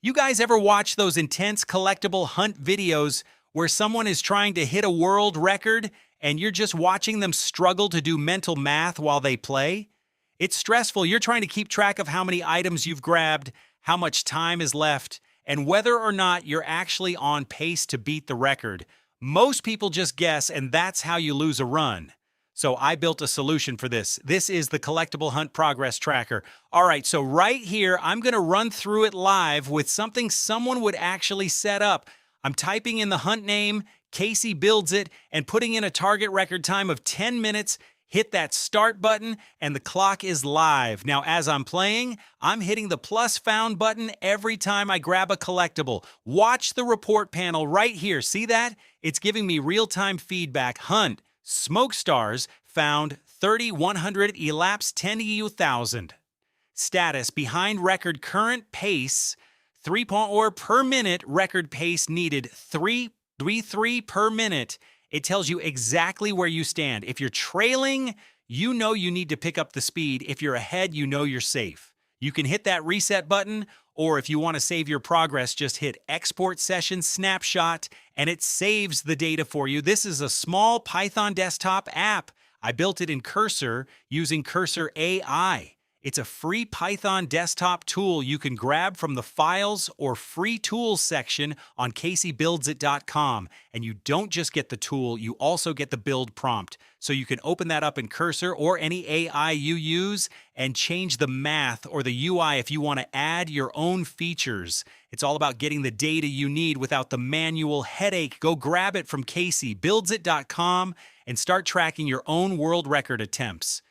You guys ever watch those intense collectible hunt videos where someone is trying to hit a world record and you're just watching them struggle to do mental math while they play? It's stressful. You're trying to keep track of how many items you've grabbed, how much time is left, and whether or not you're actually on pace to beat the record. Most people just guess, and that's how you lose a run. So I built a solution for this. This is the Collectible Hunt Progress Tracker. All right, so right here, I'm going to run through it live with something someone would actually set up. I'm typing in the hunt name, Casey builds it, and putting in a target record time of 10 minutes. Hit that start button, and the clock is live. Now, as I'm playing, I'm hitting the plus found button every time I grab a collectible. Watch the report panel right here. See that? It's giving me real-time feedback. Hunt. Smoke stars found 3,100 elapsed 10 EU1000. Status behind record current pace 3.4 per minute, record pace needed 3.33 per minute. It tells you exactly where you stand. If you're trailing, you know you need to pick up the speed. If you're ahead, you know you're safe. You can hit that reset button, or if you want to save your progress, just hit Export Session Snapshot, and it saves the data for you. This is a small Python desktop app. I built it in Cursor using Cursor AI. It's a free Python desktop tool you can grab from the Files or Free Tools section on CaseyBuildsIt.com. And you don't just get the tool, you also get the build prompt. So you can open that up in Cursor or any AI you use and change the math or the UI if you want to add your own features. It's all about getting the data you need without the manual headache. Go grab it from CaseyBuildsIt.com and start tracking your own world record attempts.